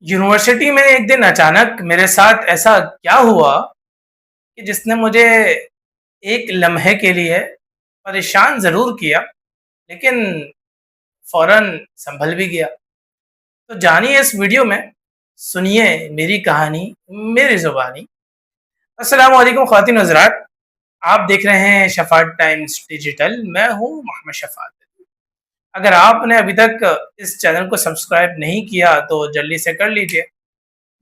University में एक दिन अचानक मेरे साथ ऐसा क्या हुआ कि जिसने मुझे एक लम्हे के लिए परेशान ज़रूर किया, लेकिन फ़ौरन सँभल भी गया। तो जानिए इस वीडियो में, सुनिए मेरी कहानी, मेरी ज़ुबानी। अस्सलामु अलैकुम ख़वातीन और हज़रात, आप देख रहे हैं शफ़ात टाइम्स डिजिटल, मैं हूँ मोहम्मद शफ़ात। अगर आपने अभी तक इस चैनल को सब्सक्राइब नहीं किया तो जल्दी से कर लीजिए।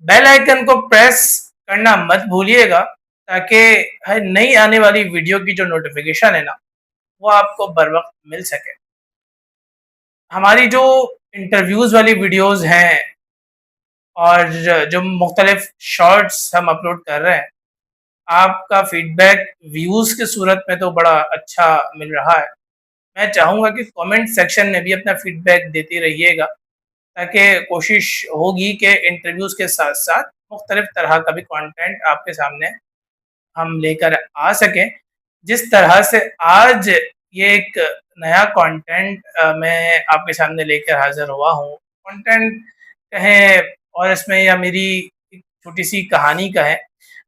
बेल आइकन को प्रेस करना मत भूलिएगा ताकि हर नई आने वाली वीडियो की जो नोटिफिकेशन है ना, वो आपको बर वक्त मिल सके। हमारी जो इंटरव्यूज़ वाली वीडियोज़ हैं और जो मुख्तलिफ शॉर्ट्स हम अपलोड कर रहे हैं, आपका फीडबैक व्यूज़ की सूरत में तो बड़ा अच्छा मिल रहा है। मैं चाहूँगा कि कमेंट सेक्शन में भी अपना फीडबैक देते रहिएगा, ताकि कोशिश होगी कि इंटरव्यूज़ के साथ-साथ मुख्तलिफ तरह का भी कंटेंट आपके सामने हम लेकर आ सकें। जिस तरह से आज ये एक नया कंटेंट मैं आपके सामने लेकर हाज़िर हुआ हूँ। कंटेंट कहें और इसमें या मेरी एक छोटी-सी कहानी कहें।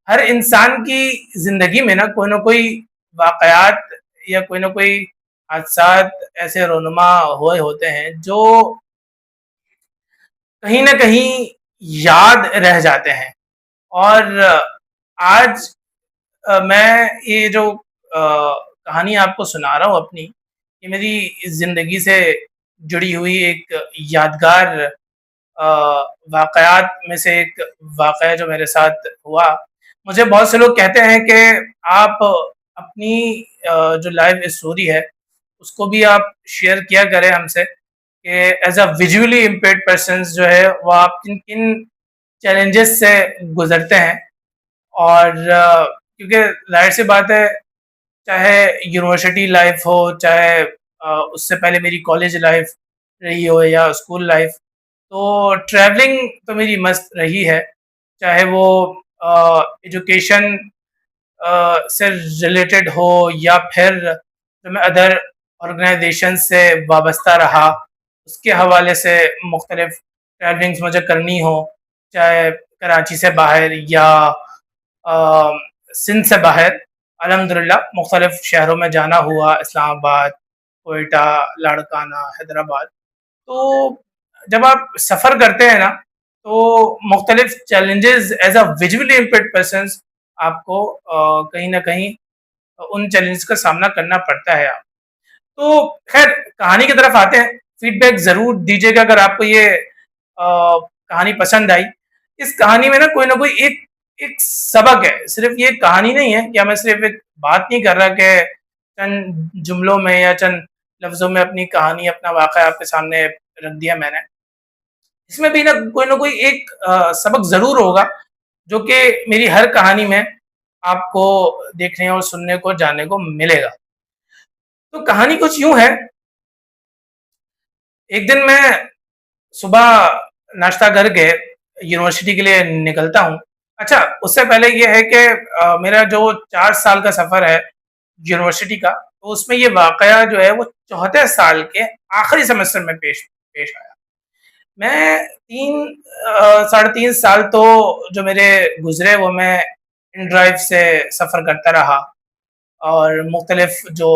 हर इंसान की ज़िंदगी में ना कोई वाक़यात या कोई ना कोई हादसात ऐसे रोनुमा हुए होते हैं जो कहीं न कहीं याद रह जाते हैं। और आज मैं ये जो कहानी आपको सुना रहा हूँ अपनी, ये मेरी ज़िंदगी से जुड़ी हुई एक यादगार वाक़यात में से एक वाक़या जो मेरे साथ हुआ। मुझे बहुत से लोग कहते हैं कि आप अपनी जो लाइफ़ स्टोरी है, उसको भी आप शेयर किया करें हमसे कि as a visually impaired persons जो है, वो आप किन-किन चैलेंजेस से गुज़रते हैं। और क्योंकि ज़ाहिर-सी बात है, चाहे यूनिवर्सिटी लाइफ हो, चाहे उससे पहले मेरी कॉलेज लाइफ रही हो या स्कूल लाइफ, तो ट्रैवलिंग तो मेरी मस्त रही है। चाहे वो एजुकेशन से रिलेटेड हो या फिर जो मैं अदर ऑर्गेनाइजेशन से वाबस्ता रहा, उसके हवाले से मुख्तलिफ ट्रैवलिंग्स मुझे करनी हो, चाहे कराची से बाहर या अ, सिंध से बाहर। अल्हम्दुलिल्लाह मुख्तलिफ शहरों में जाना हुआ, इस्लामाबाद, कोयटा, लाड़काना, हैदराबाद। तो जब आप सफ़र करते हैं ना, तो मुख्तलिफ challenges as a visually impaired persons आपको कहीं न कहीं उन चैलेंजेस का सामना करना पड़ता है। तो खैर कहानी की तरफ आते हैं। फीडबैक ज़रूर दीजिएगा अगर आपको ये कहानी पसंद आई। इस कहानी में ना कोई एक एक सबक है। सिर्फ़ ये कहानी नहीं है, या मैं सिर्फ़ एक बात नहीं कर रहा कि चंद जुमलों में या चंद लफ्ज़ों में अपनी कहानी, अपना वाक़या आपके सामने रख दिया मैंने। इसमें भी ना कोई एक सबक ज़रूर होगा, जो कि मेरी हर कहानी में आपको देखने और सुनने को, जानने को मिलेगा। तो कहानी कुछ यूँ है। एक दिन मैं सुबह नाश्ता करके यूनिवर्सिटी के लिए निकलता हूँ। अच्छा, उससे पहले ये है कि मेरा जो 4 साल का सफ़र है यूनिवर्सिटी का, तो उसमें ये वाक़या जो है वो चौथे साल के आखिरी सेमेस्टर में पेश पेश आया। मैं साढ़े 3 साल तो जो मेरे गुज़रे, वो मैं इन ड्राइव से सफ़र करता रहा और मुख्तलिफ़ जो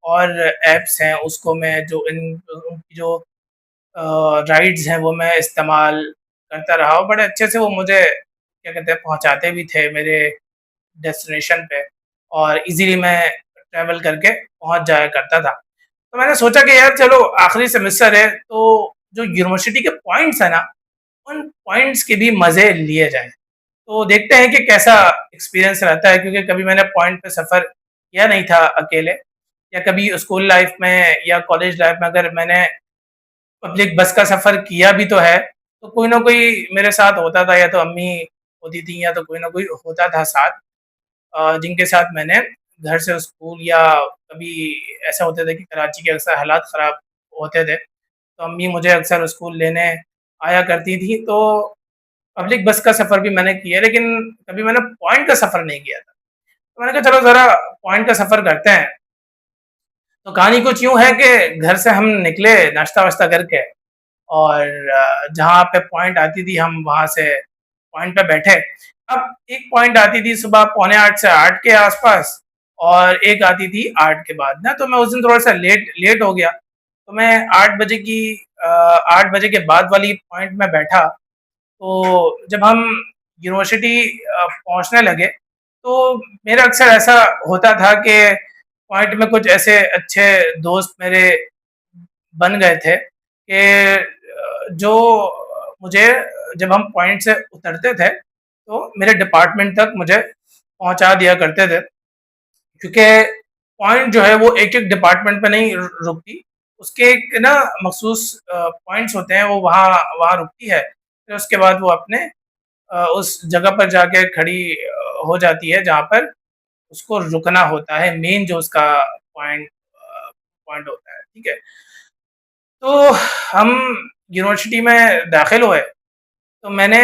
और ऐप्स हैं उसको मैं जो इन उनकी जो राइड्स हैं वो मैं इस्तेमाल करता रहा, और बड़े अच्छे से वो मुझे क्या कहते हैं पहुँचाते भी थे मेरे डेस्टिनेशन पे, और इज़िली मैं ट्रैवल करके पहुँच जाया करता था। तो मैंने सोचा कि यार चलो आखिरी सेमेस्टर है, तो जो यूनिवर्सिटी के पॉइंट्स हैं ना, उन पॉइंट्स के भी मज़े लिए जाएँ। तो देखते हैं कि कैसा एक्सपीरियंस रहता है, क्योंकि कभी मैंने पॉइंट पे सफ़र किया नहीं था अकेले, या कभी स्कूल लाइफ़ में या कॉलेज लाइफ़ में अगर मैंने पब्लिक बस का सफ़र किया भी तो है, तो कोई ना कोई मेरे साथ होता था, या तो अम्मी होती थी या तो कोई ना कोई होता था साथ, जिनके साथ मैंने घर से स्कूल, या कभी ऐसा होता था कि कराची के अक्सर हालात ख़राब होते थे, तो अम्मी मुझे अक्सर स्कूल लेने आया करती थी। तो पब्लिक बस का सफ़र भी मैंने किया, लेकिन कभी मैंने पॉइंट का सफ़र नहीं किया था। तो मैंने कहा चलो ज़रा पॉइंट का सफ़र करते हैं। तो कहानी कुछ यूँ है कि घर से हम निकले नाश्ता-वाश्ता करके, और जहाँ पे पॉइंट आती थी हम वहाँ से पॉइंट पे बैठे। अब एक पॉइंट आती थी सुबह पौने 8 से 8 के आसपास और एक आती थी 8 के बाद ना, तो मैं उस दिन थोड़ा सा लेट लेट हो गया। तो मैं 8 बजे की 8 बजे के बाद वाली पॉइंट में बैठा। तो जब हम यूनिवर्सिटी पहुँचने लगे, तो मेरा अक्सर ऐसा होता था कि पॉइंट में कुछ ऐसे अच्छे दोस्त मेरे बन गए थे कि जो मुझे जब हम पॉइंट से उतरते थे, तो मेरे डिपार्टमेंट तक मुझे पहुँचा दिया करते थे। क्योंकि पॉइंट जो है वो एक-एक डिपार्टमेंट पे नहीं रुकती, उसके एक ना मखसूस पॉइंट्स होते हैं, वो वहाँ वहाँ रुकती है। फिर उसके बाद वो अपने उस जगह पर जाके खड़ी हो जाती है जहाँ पर उसको रुकना होता है, मेन जो उसका पॉइंट होता है, ठीक है? तो हम यूनिवर्सिटी में दाखिल हुए, तो मैंने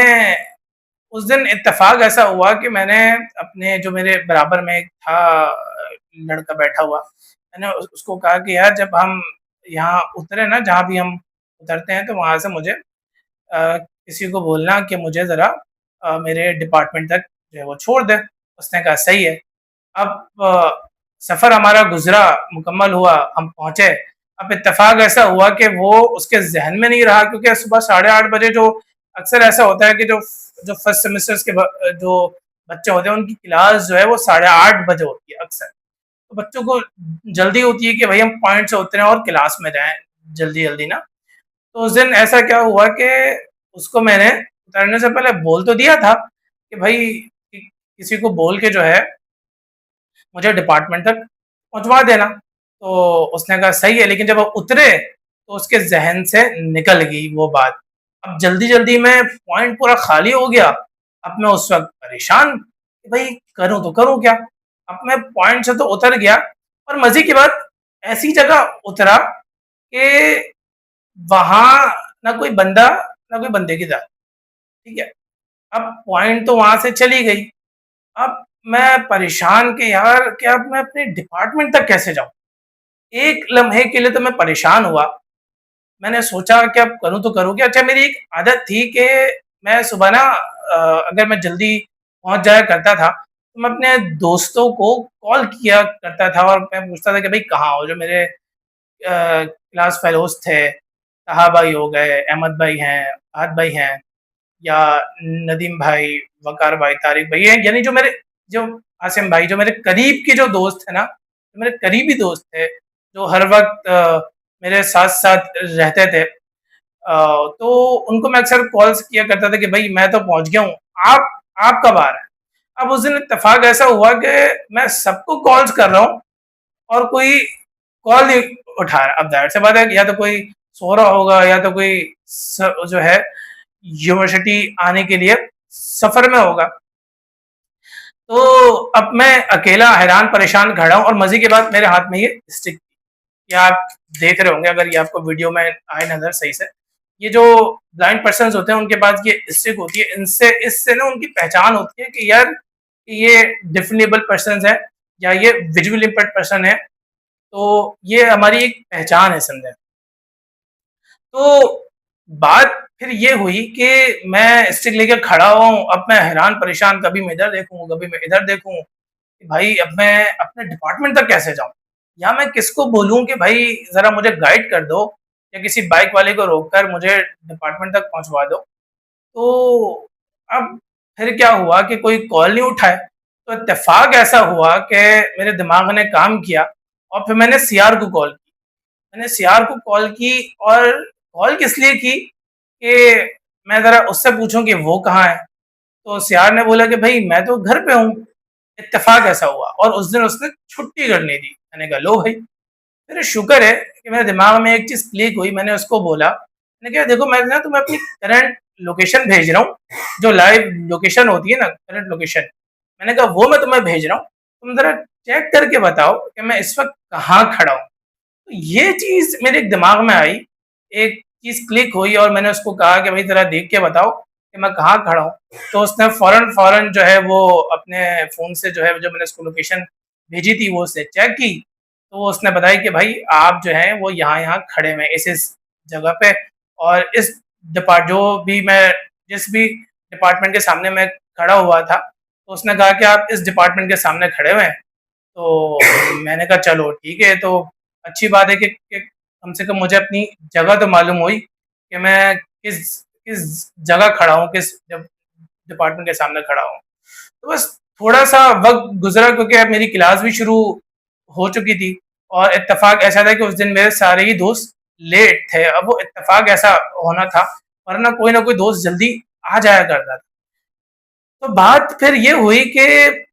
उस दिन इत्तेफ़ाक ऐसा हुआ कि मैंने अपने जो मेरे बराबर में एक था लड़का बैठा हुआ, मैंने उसको कहा कि यार जब हम यहाँ उतरे ना, जहाँ भी हम उतरते हैं, तो वहाँ से मुझे किसी को बोलना कि मुझे ज़रा मेरे डिपार्टमेंट तक जो है वो छोड़ दे। उसने कहा सही है। अब सफ़र हमारा गुज़रा, मुकम्मल हुआ, हम पहुँचे। अब इत्तेफ़ाक ऐसा हुआ कि वो उसके ज़हन में नहीं रहा, क्योंकि सुबह साढ़े 8 बजे जो अक्सर ऐसा होता है कि जो फर्स्ट सेमेस्टर्स के जो बच्चे होते हैं उनकी क्लास जो है वो साढ़े 8 बजे होती है अक्सर। तो बच्चों को जल्दी होती है कि भई हम पॉइंट से उतरें और क्लास में जाएँ जल्दी-जल्दी ना। तो उस दिन ऐसा क्या हुआ कि उसको मैंने उतरने से पहले बोल तो दिया था कि भई किसी को बोल के जो है मुझे डिपार्टमेंट तक पहुँचवा देना। तो उसने कहा सही है, लेकिन जब वो उतरे तो उसके ज़हन से निकल गई वो बात। अब जल्दी-जल्दी में पॉइंट पूरा खाली हो गया। अब मैं उस वक़्त परेशान कि भई करूँ तो करूँ क्या? अब मैं पॉइंट से तो उतर गया और मज़े की बात ऐसी जगह उतरा कि वहाँ ना कोई बंदा, ना कोई बंदे की जात, ठीक है? अब पॉइंट तो वहाँ से चली गई। अब मैं परेशान कि यार कि अब मैं अपने डिपार्टमेंट तक कैसे जाऊँ? एक लम्हे के लिए तो मैं परेशान हुआ। मैंने सोचा कि अब करूँ तो करूँ क्या? अच्छा, मेरी एक आदत थी कि मैं सुबह ना अगर मैं जल्दी पहुँच जाया करता था, तो मैं अपने दोस्तों को कॉल किया करता था और मैं पूछता था कि भई कहाँ हो? जो मेरे क्लास फेलोज़ थे, ताहा भाई हो गए, अहमद भाई हैं, फहद भाई हैं, या नदीम भाई, वकार भाई, तारिक भाई, ये यानी जो आसिम भाई, जो मेरे करीब के जो दोस्त हैं ना, जो मेरे करीबी दोस्त थे, जो हर वक़्त मेरे साथ-साथ रहते थे, तो उनको मैं अक्सर कॉल्स किया करता था कि भई मैं तो पहुँच गया हूँ, आप कब आ रहे हैं? अब उस दिन इत्तेफ़ाक ऐसा हुआ कि मैं सबको कॉल्स कर रहा हूँ और कोई कॉल नहीं उठा रहा। अब ज़ाहिर-सी बात है कि या तो कोई सो रहा होगा या तो कोई जो है यूनिवर्सिटी आने के लिए सफ़र में होगा। तो अब मैं अकेला हैरान परेशान खड़ा हूँ और मज़े की बात, मेरे हाथ में ये स्टिक थी। ये आप देख रहे होंगे अगर ये आपको वीडियो में आए नज़र सही से। ये जो ब्लाइंड पर्सन्स होते हैं उनके पास ये स्टिक होती है। इनसे इससे ना उनकी पहचान होती है कि यार ये डिफरेबल पर्सन्स हैं या ये विजुअली इम्पेयर्ड पर्सन है। तो ये हमारी एक पहचान है समझें। तो बात फिर ये हुई कि मैं स्टिक लेके खड़ा हुआ हूँ, अब मैं हैरान परेशान, कभी मैं इधर देखूँ, कभी मैं इधर देखूँ, कि भाई अब मैं अपने डिपार्टमेंट तक कैसे जाऊँ? या मैं किसको बोलूँ कि भाई ज़रा मुझे गाइड कर दो या किसी बाइक वाले को रोककर मुझे डिपार्टमेंट तक पहुँचवा दो। तो अब फिर क्या हुआ कि कोई कॉल नहीं उठाए, तो इत्तेफ़ाक ऐसा हुआ कि मेरे दिमाग ने काम किया और फिर मैंने सीआर को कॉल की। मैंने सीआर को कॉल की और कॉल किस लिए की कि मैं ज़रा उससे पूछूँ कि वो कहाँ है? तो सीआर ने बोला कि भई मैं तो घर पे हूँ। इत्तेफ़ाक ऐसा हुआ और उस दिन उसने छुट्टी करनी थी। मैंने कहा लो भई, मेरा शुक्र है कि मेरे दिमाग में एक चीज़ क्लिक हुई। मैंने उसको बोला, मैंने कहा देखो मैं ना तुम्हें अपनी करंट लोकेशन भेज रहा हूँ, जो लाइव लोकेशन होती है ना करंट लोकेशन, मैंने कहा वो मैं तुम्हें भेज रहा हूँ। तुम ज़रा चेक करके बताओ कि मैं इस वक़्त कहाँ खड़ा हूँ। तो ये चीज़ मेरे दिमाग में आई, एक चीज़ क्लिक हुई और मैंने उसको कहा कि भाई ज़रा देख के बताओ कि मैं कहाँ खड़ा हूँ। तो उसने फ़ौरन-फ़ौरन जो है वो अपने फ़ोन से जो है जो मैंने उसको लोकेशन भेजी थी वो उसने चेक की। तो वो उसने बताया कि भाई आप जो हैं वो यहाँ-यहाँ खड़े हुए हैं इस-इस जगह पे और इस जिस भी डिपार्टमेंट के सामने मैं खड़ा हुआ था, तो उसने कहा कि आप इस डिपार्टमेंट के सामने खड़े हुए हैं। तो मैंने कहा चलो ठीक है, तो अच्छी बात है कि कम से कम मुझे अपनी जगह तो मालूम हुई कि मैं किस किस जगह खड़ा हूँ, किस डिपार्टमेंट के सामने खड़ा हूँ। तो बस थोड़ा-सा वक़्त गुज़रा, क्योंकि अब मेरी क्लास भी शुरू हो चुकी थी और इत्तेफ़ाक ऐसा था कि उस दिन मेरे सारे ही दोस्त लेट थे। अब वो इत्तेफ़ाक ऐसा होना था, वरना कोई ना कोई दोस्त जल्दी आ जाया करता था। तो बात फिर ये हुई कि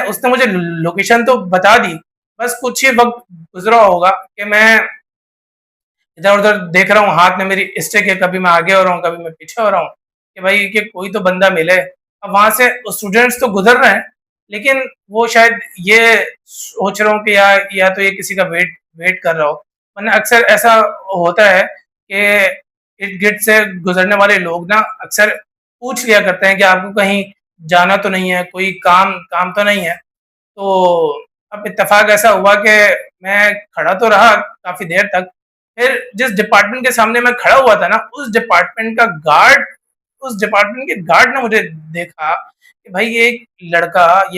उसने मुझे लोकेशन तो बता दी, बस कुछ ही वक़्त गुज़रा होगा कि मैं इधर-उधर देख रहा हूँ, हाथ में मेरी स्टिक है, कभी मैं आगे हो रहा हूँ, कभी मैं पीछे हो रहा हूँ, कि भाई कि कोई तो बंदा मिले। अब वहाँ से स्टूडेंट्स तो गुज़र रहे हैं, लेकिन वो शायद ये सोच रहा हूँ कि या तो ये किसी का वेट वेट कर रहा हो। वरना अक्सर ऐसा होता है कि इर्द-गिर्द से गुज़रने वाले लोग ना अक्सर पूछ लिया करते हैं कि आपको कहीं जाना तो नहीं है, कोई काम काम तो नहीं है। तो अब इत्तेफ़ाक ऐसा हुआ कि मैं खड़ा तो रहा काफ़ी देर तक, फिर जिस डिपार्टमेंट के सामने मैं खड़ा हुआ था ना, उस डिपार्टमेंट के गार्ड ने मुझे देखा कि भाई ये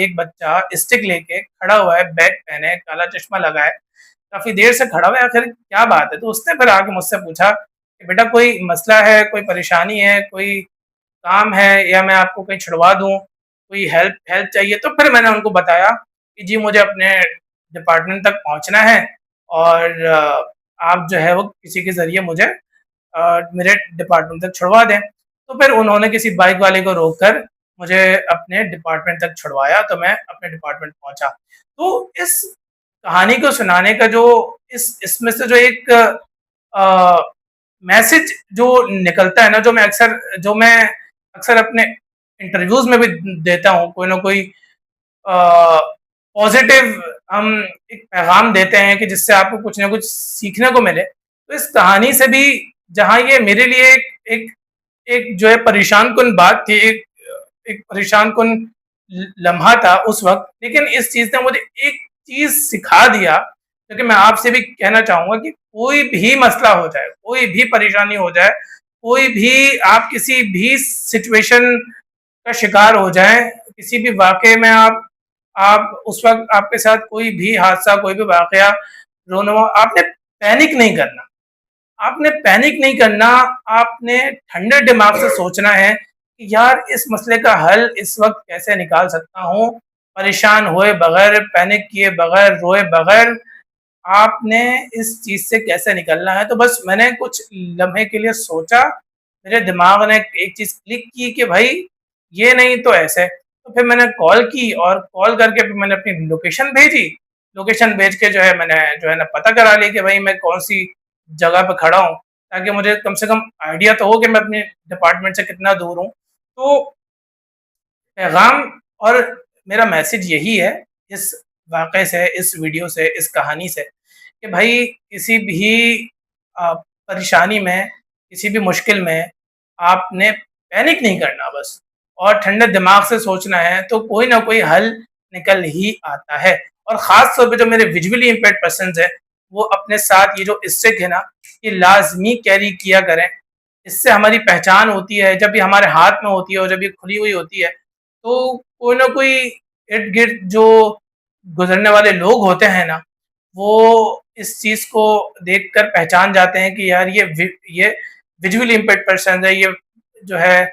एक बच्चा स्टिक लेके खड़ा हुआ है, बैग पहने, काला चश्मा लगाए, काफ़ी देर से खड़ा हुआ है, आखिर क्या बात है? तो उसने फिर आके मुझसे पूछा कि बेटा कोई मसला है, कोई परेशानी है, कोई काम है, या मैं आपको कहीं छुड़वा दूँ, कोई हेल्प हेल्प चाहिए? तो फिर मैंने उनको बताया कि जी मुझे अपने डिपार्टमेंट तक पहुँचना है और आप जो है वो किसी के ज़रिए मुझे मेरे डिपार्टमेंट तक छुड़वा दें। तो फिर उन्होंने किसी बाइक वाले को रोककर मुझे अपने डिपार्टमेंट तक छुड़वाया, तो मैं अपने डिपार्टमेंट पहुँचा। तो इस कहानी को सुनाने का जो इस इसमें से जो एक अ, मैसेज जो निकलता है ना, जो मैं अक्सर अपने इंटरव्यूज़ में भी देता हूँ, कोई ना कोई पॉजिटिव हम एक पैगाम देते हैं कि जिससे आपको कुछ ना कुछ सीखने को मिले। तो इस कहानी से भी, जहाँ ये मेरे लिए एक एक जो है परेशान कुन बात थी, एक परेशान कुन लम्हा था उस वक़्त, लेकिन इस चीज़ ने मुझे एक चीज़ सिखा दिया, जो कि मैं आपसे भी कहना चाहूँगा कि कोई भी मसला हो जाए, कोई भी परेशानी हो जाए, कोई भी आप किसी भी सिचुएशन का शिकार हो जाएँ, किसी भी वाक़ये में आप उस वक़्त आपके साथ कोई भी हादसा, कोई भी वाक़या रोनुमा, आपने पैनिक नहीं करना, आपने ठंडे दिमाग से सोचना है कि यार इस मसले का हल इस वक़्त कैसे निकाल सकता हूँ, परेशान हुए बगैर, पैनिक किए बगैर, रोए बगैर आपने इस चीज़ से कैसे निकलना है। तो बस मैंने कुछ लम्हे के लिए सोचा, मेरे दिमाग ने एक चीज़ क्लिक की कि भाई ये नहीं तो ऐसे। तो फिर मैंने कॉल की और कॉल करके फिर मैंने अपनी लोकेशन भेजी। लोकेशन भेज के मैंने जो है ना पता करा लिया कि भाई मैं कौन-सी जगह पे खड़ा हूँ, ताकि मुझे कम से कम आइडिया तो हो कि मैं अपने डिपार्टमेंट से कितना दूर हूँ। तो पैगाम और मेरा मैसेज यही है, इस वाक़ये से, इस वीडियो से, इस कहानी से, कि भाई किसी भी परेशानी में, किसी भी मुश्किल में आपने पैनिक नहीं करना बस, और ठंडे दिमाग से सोचना है, तो कोई ना कोई हल निकल ही आता है। और ख़ास तौर पे जो मेरे विजुअली इम्पेयर्ड पर्सन्स हैं, वो अपने साथ ये जो स्टिक है ना, ये लाज़मी कैरी किया करें। इससे हमारी पहचान होती है, जब ये हमारे हाथ में होती है और जब ये खुली हुई होती है, तो कोई ना कोई इर्द-गिर्द जो गुज़रने वाले लोग होते हैं ना, वो इस चीज़ को देखकर पहचान जाते हैं कि यार ये विजुअली इम्पेयर्ड पर्सन है, ये जो है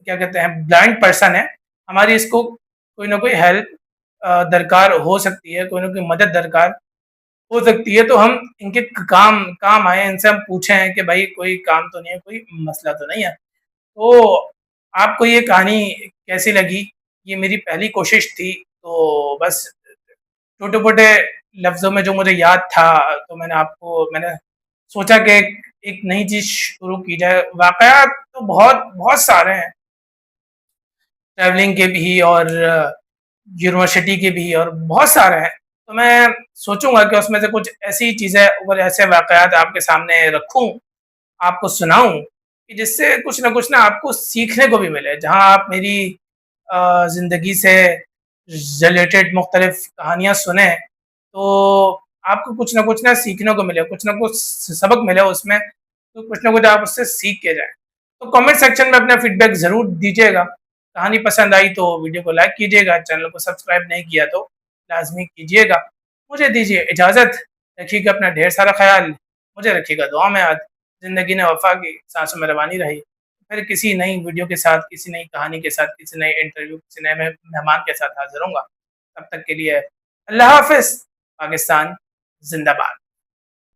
क्या कहते हैं ब्लाइंड पर्सन है, हमारी इसको कोई ना कोई हेल्प दरकार हो सकती है, कोई ना कोई मदद दरकार हो सकती है, तो हम इनके काम काम आए, इनसे हम पूछें कि भाई कोई काम तो नहीं है, कोई मसला तो नहीं है। तो आपको ये कहानी कैसी लगी? ये मेरी पहली कोशिश थी, तो बस छोटे-मोटे लफ्ज़ों में जो मुझे याद था, तो मैंने सोचा कि एक नई चीज़ शुरू की जाए। वाक़यात तो बहुत बहुत सारे हैं, ट्रैवलिंग के भी और यूनिवर्सिटी के भी, और बहुत सारे हैं। तो मैं सोचूँगा कि उसमें से कुछ ऐसी चीज़ें और ऐसे वाक़यात आपके सामने रखूँ, आपको सुनाऊँ, कि जिससे कुछ न कुछ ना आपको सीखने को भी मिले। जहाँ आप मेरी ज़िंदगी से रिलेटेड मुख्तलिफ़ कहानियाँ सुनें, तो आपको कुछ न कुछ ना सीखने को मिले, कुछ न कुछ सबक मिले उसमें, तो कुछ ना कुछ आप उससे सीख के जाएँ। तो कमेंट सेक्शन में अपना फीडबैक ज़रूर दीजिएगा। कहानी पसंद आई तो वीडियो को लाइक कीजिएगा, चैनल को सब्सक्राइब नहीं किया तो लाज़मी कीजिएगा। मुझे दीजिए इजाज़त, रखिएगा अपना ढेर सारा ख़याल, मुझे रखिएगा दुआ में याद। ज़िंदगी ने वफ़ा की, साँसों में रवानी रही। फिर किसी नई वीडियो के साथ, किसी नई कहानी के साथ, किसी नए इंटरव्यू, किसी नए मेहमान के साथ हाज़िर होऊँगा। तब तक के लिए अल्लाह हाफ़िज़, पाकिस्तान ज़िंदाबाद।